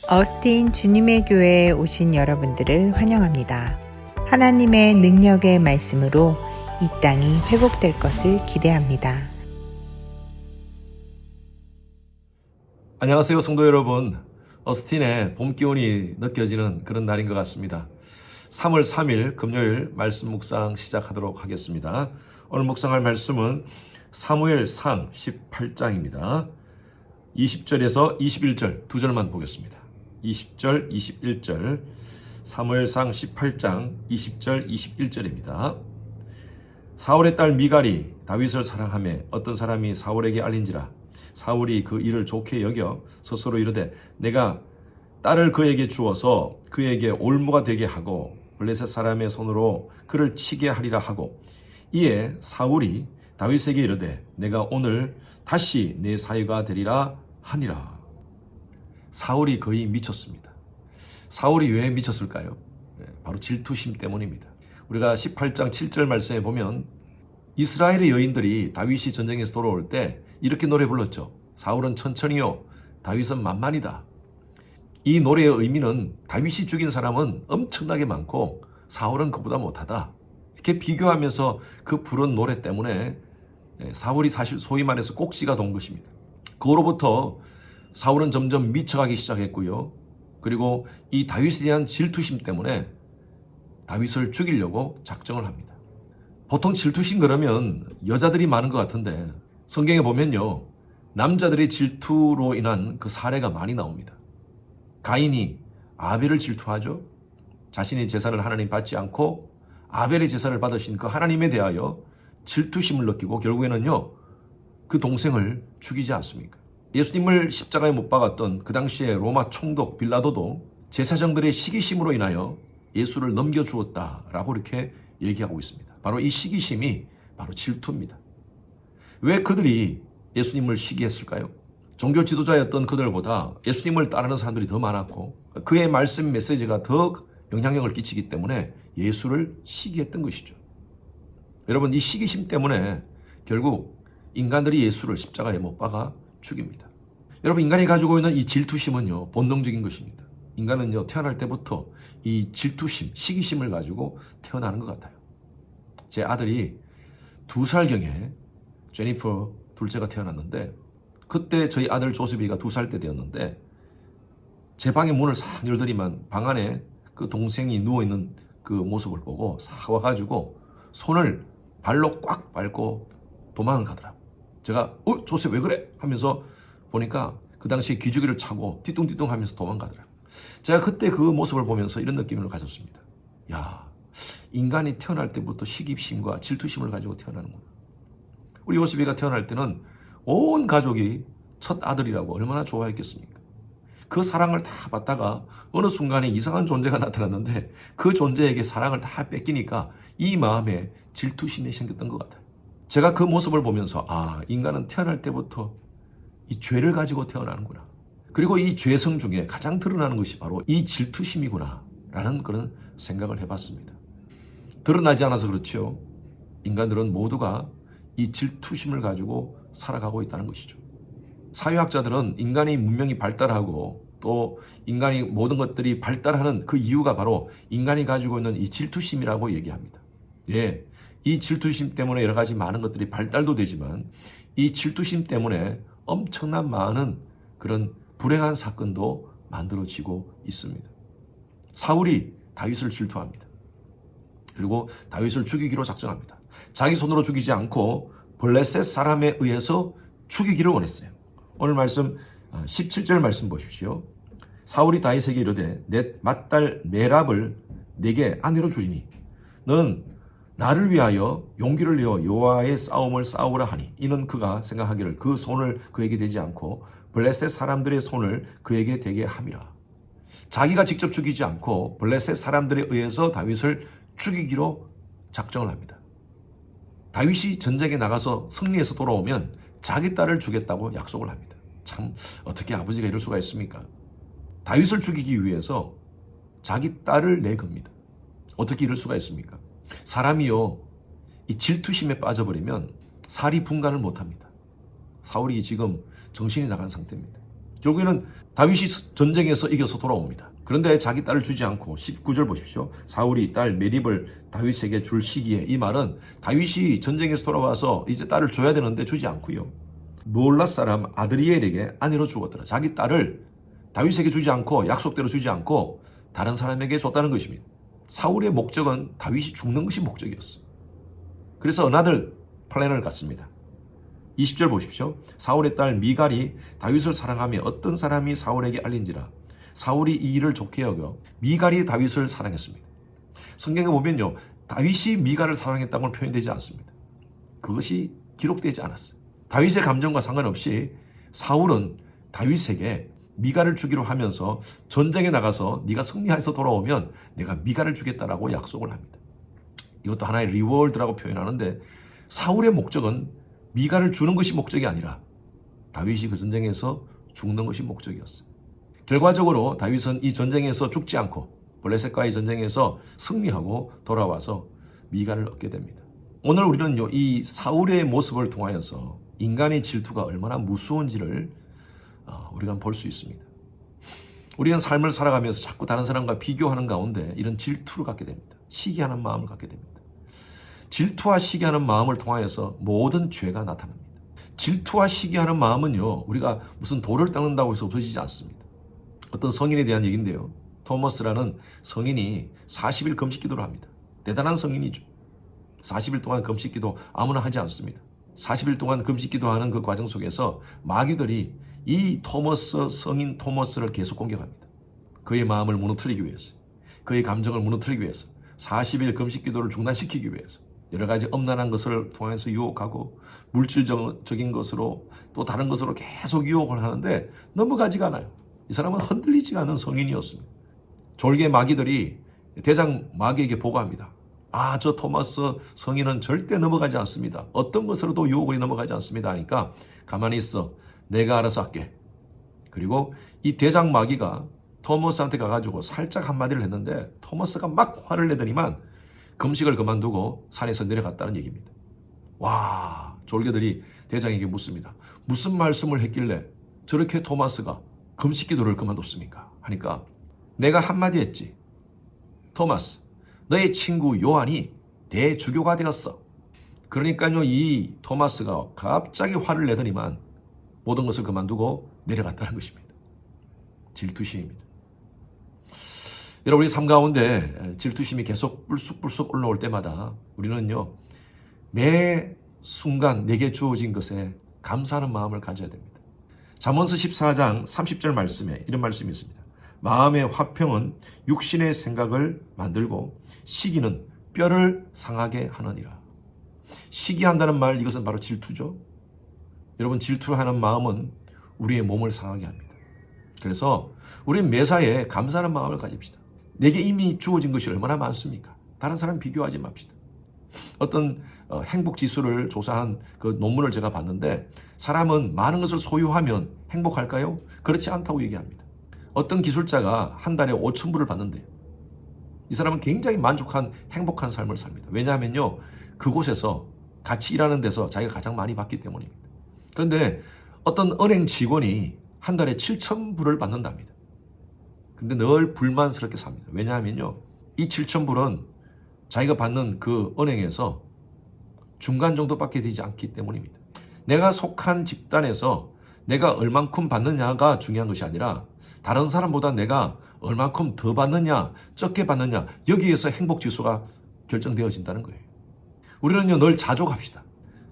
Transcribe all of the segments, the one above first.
어스틴 주님의 교회에 오신 여러분들을 환영합니다. 하나님의 능력의 말씀으로 이 땅이 회복될 것을 기대합니다. 안녕하세요, 성도 여러분. 어스틴의 봄 기운이 느껴지는 그런 날인 것 같습니다. 3월 3일 금요일 말씀 묵상 시작하도록 하겠습니다. 오늘 묵상할 말씀은 사무엘상 18장입니다. 20절에서 21절 두 절만 보겠습니다. 20절, 21절, 사무엘상 18장 20절, 21절입니다. 사울의 딸 미갈이 다윗을 사랑하며 어떤 사람이 사울에게 알린지라. 사울이 그 일을 좋게 여겨 스스로 이르되 내가 딸을 그에게 주어서 그에게 올무가 되게 하고 블레셋 사람의 손으로 그를 치게 하리라 하고, 이에 사울이 다윗에게 이르되 내가 오늘 다시 내 사위가 되리라 하니라. 사울이 거의 미쳤습니다. 사울이 왜 미쳤을까요? 바로 질투심 때문입니다. 우리가 18장 7절 말씀에 보면 이스라엘의 여인들이 다윗이 전쟁에서 돌아올 때 이렇게 노래 불렀죠. 사울은 천천히요, 다윗은 만만이다. 이 노래의 의미는 다윗이 죽인 사람은 엄청나게 많고 사울은 그보다 못하다. 이렇게 비교하면서 그 부른 노래 때문에 사울이 사실 소위 말해서 꼭지가 돈 것입니다. 그로부터 사울은 점점 미쳐가기 시작했고요. 그리고 이 다윗에 대한 질투심 때문에 다윗을 죽이려고 작정을 합니다. 보통 질투심 그러면 여자들이 많은 것 같은데 성경에 보면요, 남자들의 질투로 인한 그 사례가 많이 나옵니다. 가인이 아벨을 질투하죠. 자신의 제사를 하나님 받지 않고 아벨의 제사를 받으신 그 하나님에 대하여 질투심을 느끼고 결국에는요, 그 동생을 죽이지 않습니까? 예수님을 십자가에 못 박았던 그 당시에 로마 총독 빌라도도 제사장들의 시기심으로 인하여 예수를 넘겨주었다라고 이렇게 얘기하고 있습니다. 바로 이 시기심이 바로 질투입니다. 왜 그들이 예수님을 시기했을까요? 종교 지도자였던 그들보다 예수님을 따르는 사람들이 더 많았고 그의 말씀 메시지가 더 영향력을 끼치기 때문에 예수를 시기했던 것이죠. 여러분, 이 시기심 때문에 결국 인간들이 예수를 십자가에 못 박아 죽입니다. 여러분, 인간이 가지고 있는 이 질투심은요, 본능적인 것입니다. 인간은요, 태어날 때부터 이 질투심, 시기심을 가지고 태어나는 것 같아요. 제 아들이 2살경에 제니퍼 둘째가 태어났는데, 그때 저희 아들 조셉이가 2살 때 되었는데, 제 방의 문을 싹 열더니만 방 안에 그 동생이 누워있는 그 모습을 보고 싹 와가지고 손을 발로 꽉 밟고 도망을 가더라고요. 제가 조셉 왜 그래? 하면서 보니까 그 당시에 기저귀를 차고 뒤뚱뒤뚱 하면서 도망가더라고요. 제가 그때 그 모습을 보면서 이런 느낌을 가졌습니다. 야, 인간이 태어날 때부터 시기심과 질투심을 가지고 태어나는구나. 우리 요셉이가 태어날 때는 온 가족이 첫 아들이라고 얼마나 좋아했겠습니까? 그 사랑을 다 받다가 어느 순간에 이상한 존재가 나타났는데 그 존재에게 사랑을 다 뺏기니까 이 마음에 질투심이 생겼던 것 같아요. 제가 그 모습을 보면서 인간은 태어날 때부터 이 죄를 가지고 태어나는구나. 그리고 이 죄성 중에 가장 드러나는 것이 바로 이 질투심이구나 라는 그런 생각을 해봤습니다. 드러나지 않아서 그렇죠. 인간들은 모두가 이 질투심을 가지고 살아가고 있다는 것이죠. 사회학자들은 인간의 문명이 발달하고 또 인간이 모든 것들이 발달하는 그 이유가 바로 인간이 가지고 있는 이 질투심이라고 얘기합니다. 예, 이 질투심 때문에 여러 가지 많은 것들이 발달도 되지만 이 질투심 때문에 엄청난 많은 그런 불행한 사건도 만들어지고 있습니다. 사울이 다윗을 질투합니다. 그리고 다윗을 죽이기로 작정합니다. 자기 손으로 죽이지 않고 블레셋 사람에 의해서 죽이기를 원했어요. 오늘 말씀 17절 말씀 보십시오. 사울이 다윗에게 이르되 내 맏딸 메랍을 내게 아내로 주리니 너는 나를 위하여 용기를 내어 여호와의 싸움을 싸우라 하니, 이는 그가 생각하기를 그 손을 그에게 대지 않고 블레셋 사람들의 손을 그에게 대게 함이라. 자기가 직접 죽이지 않고 블레셋 사람들에 의해서 다윗을 죽이기로 작정을 합니다. 다윗이 전쟁에 나가서 승리해서 돌아오면 자기 딸을 주겠다고 약속을 합니다. 참, 어떻게 아버지가 이럴 수가 있습니까? 다윗을 죽이기 위해서 자기 딸을 내겁니다. 어떻게 이럴 수가 있습니까? 사람이요, 이 질투심에 빠져버리면 사리 분간을 못합니다. 사울이 지금 정신이 나간 상태입니다. 결국에는 다윗이 전쟁에서 이겨서 돌아옵니다. 그런데 자기 딸을 주지 않고 19절 보십시오. 사울이 딸 메립을 다윗에게 줄 시기에, 이 말은 다윗이 전쟁에서 돌아와서 이제 딸을 줘야 되는데 주지 않고요. 몰라 사람 아드리엘에게 아내로 주었더라. 자기 딸을 다윗에게 주지 않고 약속대로 주지 않고 다른 사람에게 줬다는 것입니다. 사울의 목적은 다윗이 죽는 것이 목적이었어요. 그래서 어나들 플랜을 갖습니다. 20절 보십시오. 사울의 딸 미갈이 다윗을 사랑하며 어떤 사람이 사울에게 알린지라. 사울이 이 일을 좋게 여겨 미갈이 다윗을 사랑했습니다. 성경에 보면요, 다윗이 미갈을 사랑했다고는 표현되지 않습니다. 그것이 기록되지 않았어요. 다윗의 감정과 상관없이 사울은 다윗에게 미갈을 주기로 하면서 전쟁에 나가서 네가 승리해서 돌아오면 내가 미갈을 주겠다라고 약속을 합니다. 이것도 하나의 리워드라고 표현하는데, 사울의 목적은 미갈을 주는 것이 목적이 아니라 다윗이 그 전쟁에서 죽는 것이 목적이었어요. 결과적으로 다윗은 이 전쟁에서 죽지 않고 블레셋과의 전쟁에서 승리하고 돌아와서 미갈을 얻게 됩니다. 오늘 우리는요, 이 사울의 모습을 통하여서 인간의 질투가 얼마나 무서운지를 우리가 볼 수 있습니다. 우리는 삶을 살아가면서 자꾸 다른 사람과 비교하는 가운데 이런 질투를 갖게 됩니다. 시기하는 마음을 갖게 됩니다. 질투와 시기하는 마음을 통하여서 모든 죄가 나타납니다. 질투와 시기하는 마음은요, 우리가 무슨 돌을 닦는다고 해서 없어지지 않습니다. 어떤 성인에 대한 얘기인데요, 토머스라는 성인이 40일 금식기도를 합니다. 대단한 성인이죠. 40일 동안 금식기도 아무나 하지 않습니다. 40일 동안 금식기도하는 그 과정 속에서 마귀들이 이 성인 토머스를 계속 공격합니다. 그의 마음을 무너뜨리기 위해서, 그의 감정을 무너뜨리기 위해서, 40일 금식기도를 중단시키기 위해서 여러 가지 엄난한 것을 통해서 유혹하고 물질적인 것으로 또 다른 것으로 계속 유혹을 하는데 넘어가지가 않아요. 이 사람은 흔들리지가 않은 성인이었습니다. 졸개 마귀들이 대장 마귀에게 보고합니다. 저 토마스 성인은 절대 넘어가지 않습니다. 어떤 것으로도 유혹이 넘어가지 않습니다 하니까 가만히 있어, 내가 알아서 할게. 그리고 이 대장 마귀가 토머스한테 가가지고 살짝 한마디를 했는데 토머스가 막 화를 내더니만 금식을 그만두고 산에서 내려갔다는 얘기입니다. 와, 졸개들이 대장에게 묻습니다. 무슨 말씀을 했길래 저렇게 토마스가 금식 기도를 그만뒀습니까? 하니까 내가 한마디 했지. 토마스, 너의 친구 요한이 대주교가 되었어. 그러니까요, 이 토마스가 갑자기 화를 내더니만 모든 것을 그만두고 내려갔다는 것입니다. 질투심입니다. 여러분, 우리 삶 가운데 질투심이 계속 불쑥불쑥 올라올 때마다 우리는요, 매 순간 내게 주어진 것에 감사하는 마음을 가져야 됩니다. 잠언서 14장 30절 말씀에 이런 말씀이 있습니다. 마음의 화평은 육신의 생각을 만들고 시기는 뼈를 상하게 하느니라. 시기한다는 말, 이것은 바로 질투죠. 여러분, 질투하는 마음은 우리의 몸을 상하게 합니다. 그래서 우리는 매사에 감사하는 마음을 가집시다. 내게 이미 주어진 것이 얼마나 많습니까? 다른 사람 비교하지 맙시다. 어떤 행복지수를 조사한 그 논문을 제가 봤는데, 사람은 많은 것을 소유하면 행복할까요? 그렇지 않다고 얘기합니다. 어떤 기술자가 한 달에 5,000불을 받는데요, 이 사람은 굉장히 만족한 행복한 삶을 삽니다. 왜냐하면요, 그곳에서 같이 일하는 데서 자기가 가장 많이 받기 때문입니다. 그런데 어떤 은행 직원이 한 달에 7,000불을 받는답니다. 근데 늘 불만스럽게 삽니다. 왜냐하면요, 이 7,000불은 자기가 받는 그 은행에서 중간 정도밖에 되지 않기 때문입니다. 내가 속한 집단에서 내가 얼만큼 받느냐가 중요한 것이 아니라 다른 사람보다 내가 얼만큼 더 받느냐, 적게 받느냐, 여기에서 행복지수가 결정되어진다는 거예요. 우리는요, 늘 자족합시다.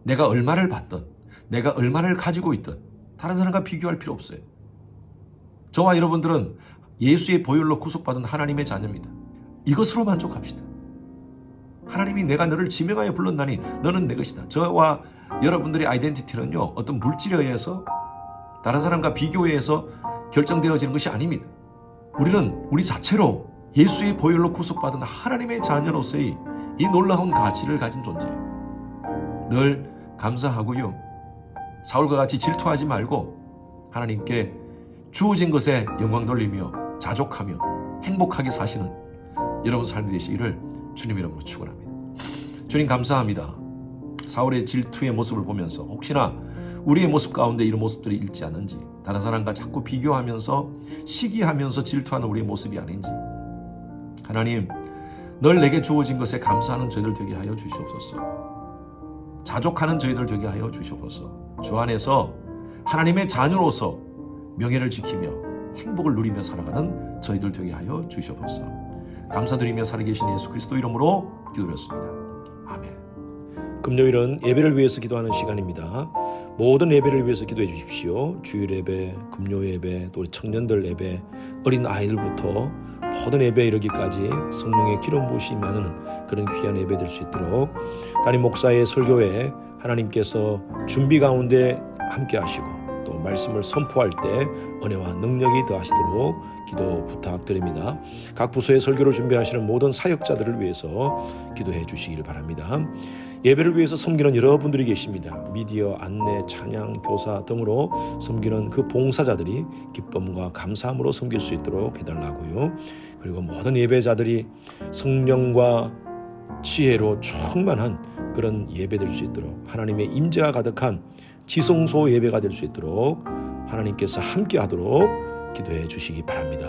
내가 얼마를 받든, 내가 얼마를 가지고 있든 다른 사람과 비교할 필요 없어요. 저와 여러분들은 예수의 보혈로 구속받은 하나님의 자녀입니다. 이것으로 만족합시다. 하나님이 내가 너를 지명하여 불렀나니 너는 내 것이다. 저와 여러분들의 아이덴티티는요, 어떤 물질에 의해서, 다른 사람과 비교에 의해서 결정되어지는 것이 아닙니다. 우리는 우리 자체로 예수의 보혈로 구속받은 하나님의 자녀로서의 이 놀라운 가치를 가진 존재예요. 늘 감사하고요, 사울과 같이 질투하지 말고 하나님께 주어진 것에 영광 돌리며 자족하며 행복하게 사시는 여러분 삶이 되시기를 주님 이름으로 축원합니다. 주님 감사합니다. 사울의 질투의 모습을 보면서 혹시나 우리의 모습 가운데 이런 모습들이 있지 않은지 다른 사람과 자꾸 비교하면서 시기하면서 질투하는 우리의 모습이 아닌지 하나님, 늘 내게 주어진 것에 감사하는 저희들 되게 하여 주시옵소서. 자족하는 저희들 되게 하여 주시옵소서. 주 안에서 하나님의 자녀로서 명예를 지키며 행복을 누리며 살아가는 저희들 되게 하여 주시옵소서. 감사드리며 살아계신 예수 그리스도 이름으로 기도드렸습니다. 아멘. 금요일은 예배를 위해서 기도하는 시간입니다. 모든 예배를 위해서 기도해 주십시오. 주일 예배, 금요 예배, 또 우리 청년들 예배, 어린 아이들부터 모든 예배에 이르기까지 성령의 기름 부으심이 많은 그런 귀한 예배 될 수 있도록 담임 목사의 설교에 하나님께서 준비 가운데 함께 하시고 또 말씀을 선포할 때 은혜와 능력이 더하시도록 기도 부탁드립니다. 각 부서의 설교를 준비하시는 모든 사역자들을 위해서 기도해 주시길 바랍니다. 예배를 위해서 섬기는 여러분들이 계십니다. 미디어, 안내, 찬양, 교사 등으로 섬기는 그 봉사자들이 기쁨과 감사함으로 섬길 수 있도록 해달라고요. 그리고 모든 예배자들이 성령과 지혜로 충만한 그런 예배 될 수 있도록 하나님의 임재가 가득한 지성소 예배가 될 수 있도록 하나님께서 함께 하도록 기도해 주시기 바랍니다.